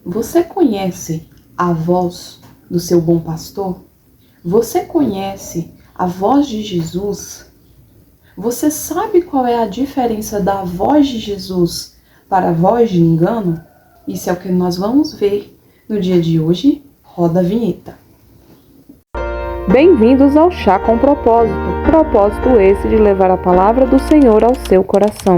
Você conhece a voz do seu bom pastor? Você conhece a voz de Jesus? Você sabe qual é a diferença da voz de Jesus para a voz de engano? Isso é o que nós vamos ver no dia de hoje. Roda a vinheta. Bem-vindos ao Chá com Propósito. Propósito esse de levar a palavra do Senhor ao seu coração.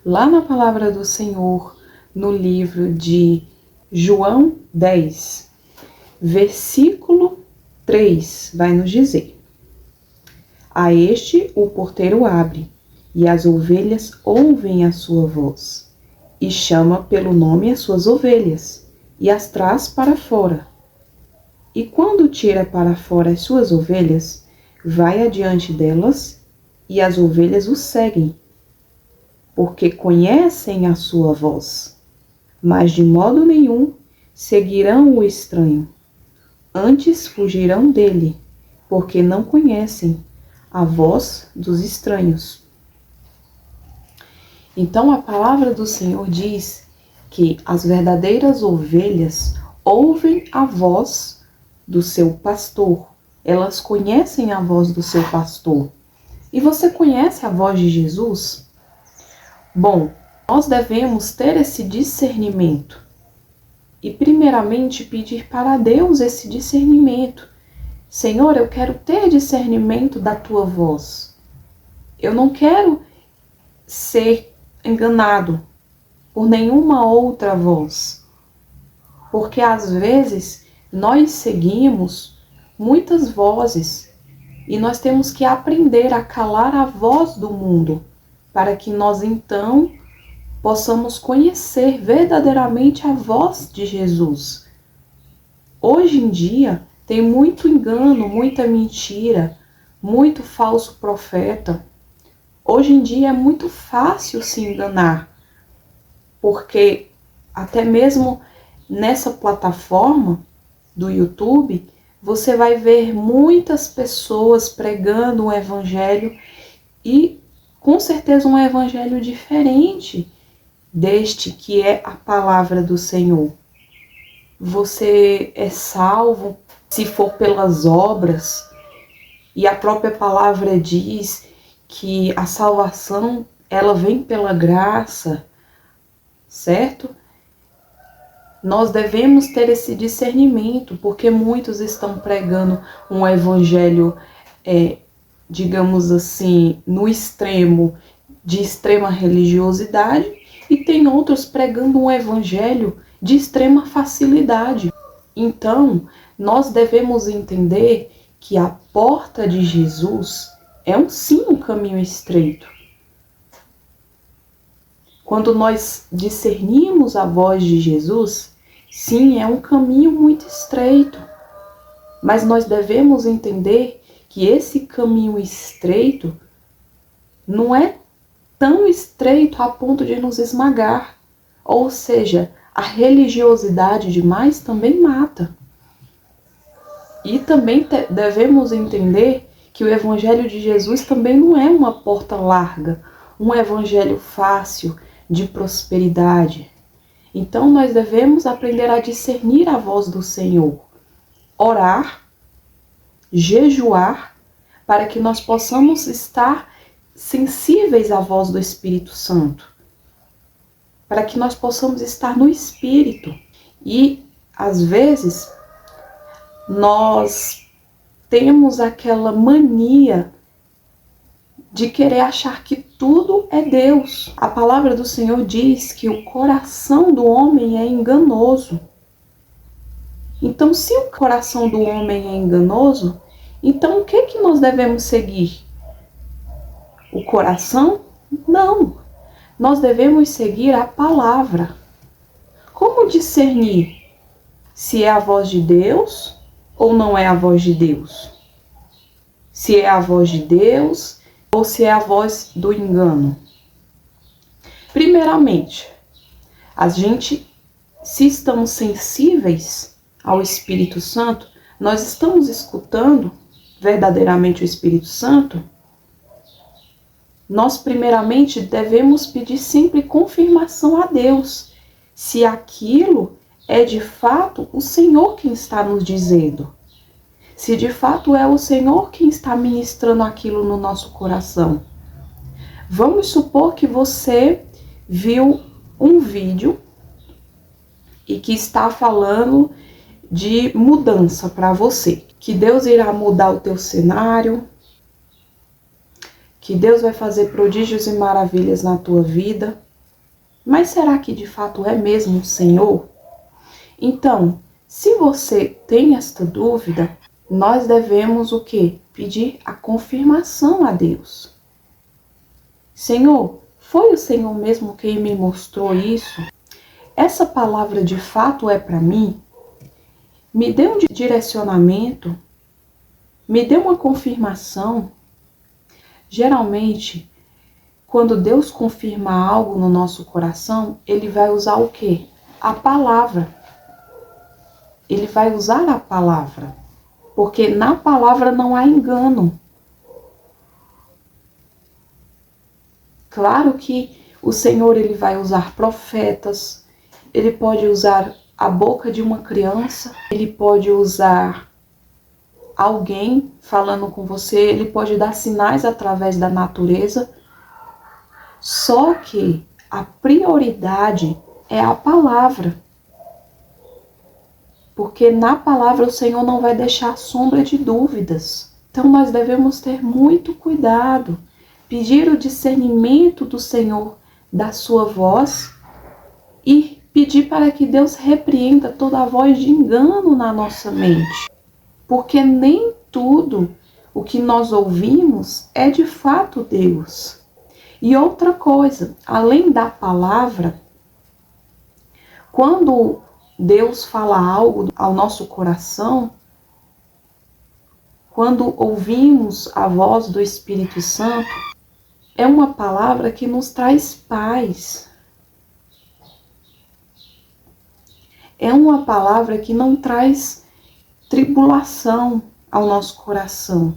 Lá na palavra do Senhor, no livro de João 10, versículo 3, vai nos dizer: A este o porteiro abre, e as ovelhas ouvem a sua voz, e chama pelo nome as suas ovelhas, e as traz para fora. E quando tira para fora as suas ovelhas, vai adiante delas, e as ovelhas o seguem, porque conhecem a sua voz. Mas de modo nenhum seguirão o estranho, antes fugirão dele, porque não conhecem a voz dos estranhos. Então a palavra do Senhor diz que as verdadeiras ovelhas ouvem a voz do seu pastor. Elas conhecem a voz do seu pastor. E você conhece a voz de Jesus? Bom, nós devemos ter esse discernimento e primeiramente pedir para Deus esse discernimento. Senhor, eu quero ter discernimento da tua voz. Eu não quero ser enganado por nenhuma outra voz, porque às vezes nós seguimos muitas vozes e nós temos que aprender a calar a voz do mundo, para que nós então possamos conhecer verdadeiramente a voz de Jesus. Hoje em dia tem muito engano, muita mentira, muito falso profeta. Hoje em dia é muito fácil se enganar, porque até mesmo nessa plataforma do YouTube, você vai ver muitas pessoas pregando um evangelho e com certeza um evangelho diferente deste que é a palavra do Senhor. Você é salvo se for pelas obras, e a própria palavra diz que a salvação ela vem pela graça, certo? Nós devemos ter esse discernimento, porque muitos estão pregando um evangelho digamos assim, no extremo de extrema religiosidade, e tem outros pregando um evangelho de extrema facilidade. Então, nós devemos entender que a porta de Jesus é sim um caminho estreito. Quando nós discernimos a voz de Jesus, sim, é um caminho muito estreito. Mas nós devemos entender que esse caminho estreito não é tão estreito a ponto de nos esmagar. Ou seja, a religiosidade demais também mata. E também devemos entender que o evangelho de Jesus também não é uma porta larga, um evangelho fácil de prosperidade. Então nós devemos aprender a discernir a voz do Senhor, orar, jejuar, para que nós possamos estar sensíveis à voz do Espírito Santo, para que nós possamos estar no Espírito. E às vezes nós temos aquela mania de querer achar que tudo é Deus. A palavra do Senhor diz que o coração do homem é enganoso. Então, se o coração do homem é enganoso, então o que nós devemos seguir? O coração? Não. Nós devemos seguir a palavra. Como discernir se é a voz de Deus ou não é a voz de Deus? Se é a voz de Deus ou se é a voz do engano? Primeiramente, se estamos sensíveis ao Espírito Santo, nós estamos escutando verdadeiramente o Espírito Santo? nós primeiramente devemos pedir sempre confirmação a Deus, se aquilo é de fato o Senhor quem está nos dizendo. Se de fato é o Senhor quem está ministrando aquilo no nosso coração. Vamos supor que você viu um vídeo e que está falando de mudança para você. Que Deus irá mudar o teu cenário, que Deus vai fazer prodígios e maravilhas na tua vida. Mas será que de fato é mesmo o Senhor? Então, se você tem esta dúvida, nós devemos o quê? Pedir a confirmação a Deus. Senhor, foi o Senhor mesmo quem me mostrou isso? Essa palavra de fato é para mim? Me dê um direcionamento? Me dê uma confirmação? Geralmente, quando Deus confirma algo no nosso coração, Ele vai usar o quê? A palavra. Ele vai usar a palavra. Porque na palavra não há engano. Claro que o Senhor ele vai usar profetas, Ele pode usar a boca de uma criança, Ele pode usar alguém falando com você, Ele pode dar sinais através da natureza. Só que a prioridade é a palavra. Porque na palavra o Senhor não vai deixar sombra de dúvidas. Então nós devemos ter muito cuidado, pedir o discernimento do Senhor da sua voz e pedir para que Deus repreenda toda a voz de engano na nossa mente. Porque nem tudo o que nós ouvimos é de fato Deus. E outra coisa, além da palavra, quando Deus fala algo ao nosso coração, quando ouvimos a voz do Espírito Santo, é uma palavra que nos traz paz. É uma palavra que não traz tribulação ao nosso coração.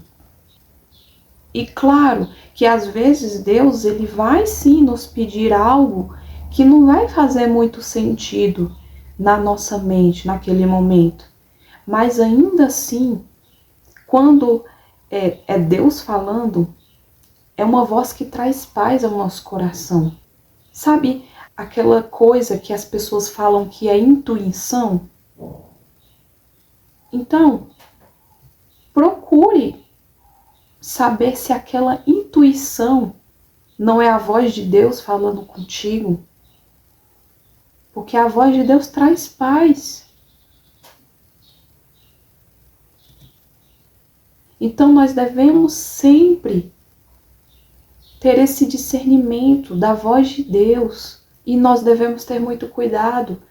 E claro que às vezes Deus ele vai sim nos pedir algo que não vai fazer muito sentido na nossa mente naquele momento. Mas ainda assim, quando é Deus falando, é uma voz que traz paz ao nosso coração. Sabe aquela coisa que as pessoas falam que é intuição? Então, procure saber se aquela intuição não é a voz de Deus falando contigo. Porque a voz de Deus traz paz. Então nós devemos sempre ter esse discernimento da voz de Deus. E nós devemos ter muito cuidado.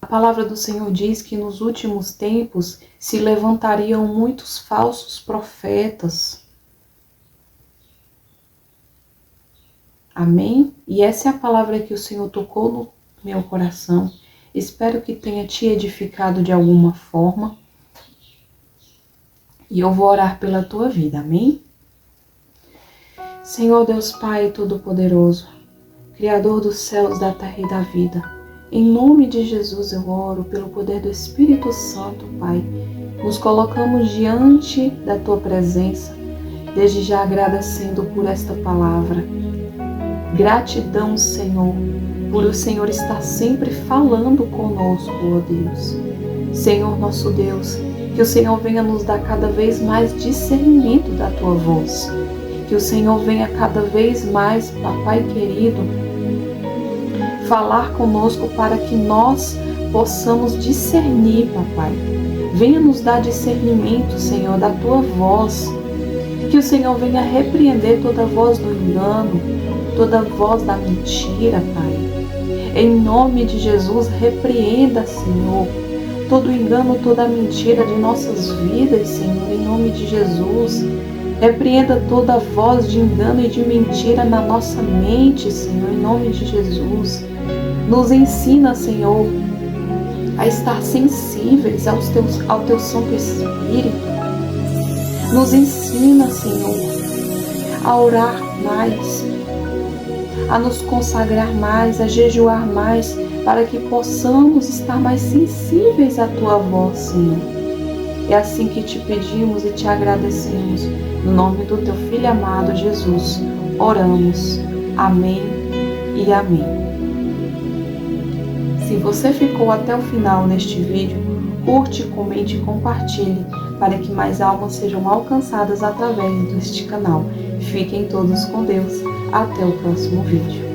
A palavra do Senhor diz que nos últimos tempos se levantariam muitos falsos profetas. Amém? E essa é a palavra que o Senhor tocou no meu coração. Espero que tenha te edificado de alguma forma. E eu vou orar pela tua vida, amém? Senhor Deus Pai Todo-Poderoso, Criador dos céus, da terra e da vida, em nome de Jesus eu oro pelo poder do Espírito Santo, Pai. Nos colocamos diante da tua presença, desde já agradecendo por esta palavra. Gratidão, Senhor, por o Senhor estar sempre falando conosco, ó Deus. Senhor nosso Deus, que o Senhor venha nos dar cada vez mais discernimento da tua voz. Que o Senhor venha cada vez mais, Papai querido, falar conosco para que nós possamos discernir, Papai. Venha nos dar discernimento, Senhor, da tua voz. Que o Senhor venha repreender toda voz do engano, toda voz da mentira, Pai. Em nome de Jesus, repreenda, Senhor, todo engano, toda mentira de nossas vidas, Senhor, em nome de Jesus. Repreenda toda voz de engano e de mentira na nossa mente, Senhor, em nome de Jesus. Nos ensina, Senhor, a estar sensíveis ao teu Santo Espírito. Nos ensina, Senhor, a orar mais, a nos consagrar mais, a jejuar mais, para que possamos estar mais sensíveis à Tua voz, Senhor. É assim que te pedimos e te agradecemos. No nome do Teu Filho amado, Jesus, oramos. Amém e amém. Se você ficou até o final neste vídeo, curte, comente e compartilhe para que mais almas sejam alcançadas através deste canal. Fiquem todos com Deus. Até o próximo vídeo.